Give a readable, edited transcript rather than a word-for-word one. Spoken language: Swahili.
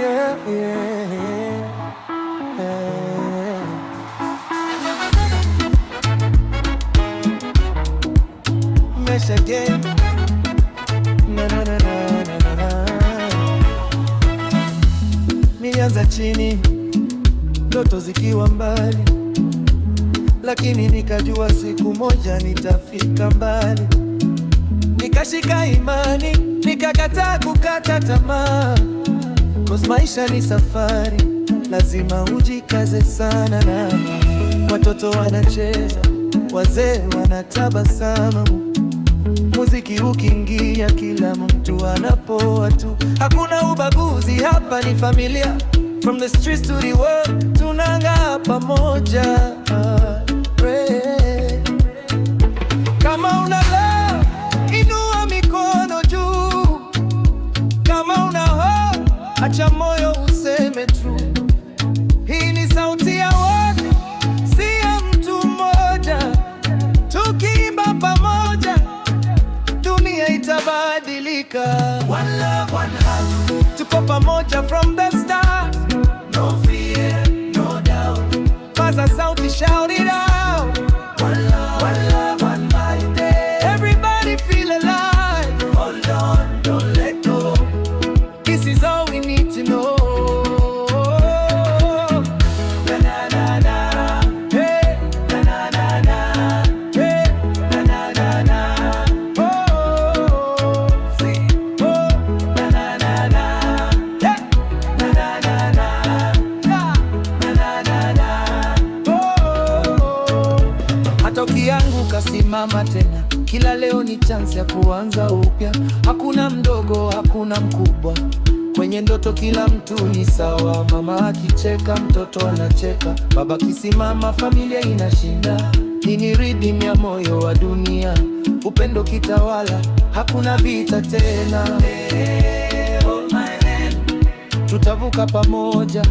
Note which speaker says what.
Speaker 1: yeah, yeah, yeah. Mesh again. Na, na, na, na, na, na. Nilianza chini, ndoto zikiwa mbali, lakini nikajua siku moja nitafika mbali. Nikashika imani, nikakataa kukata tamaa, cause maisha ni safari, lazima ujikaze sana. Na watoto wanacheza, wazee wanatabasamu, muziki ukiingia kila mtu anapoa tu. Hakuna ubaguzi hapa, ni familia. From the streets to the world, tunang'aa pamoja. Kama una love, inua mikono juu. Kama una hope, acha moyo useme true. Hii ni sauti ya wote, si ya mtu mmoja. Tukiimba pamoja, dunia itabadilika. One love, one heart, tuko pamoja from the start. No fear, no doubt. Paza sauti, shout it out. One love, one body. Everybody feel alive. Hold on, don't let go. This is all we need to know. Na na na na, hey. Na na na na, hey. Na na na na, oh. See, oh. Na na na na, yeah. Na na na na, yeah. Na na na na, oh. Hata ukianguka simama tena. Kila leo ni chance ya kuanza upya. Hakuna mdogo, hakuna mkubwa. Kwenye ndoto kila mtu ni sawa. Mama akicheka, mtoto anacheka. Baba kisimama, familia inashinda. Hii ni rhythm ya moyo wa dunia. Upendo kitawala, hakuna vita tena. Hold my hand, tutavuka pamoja.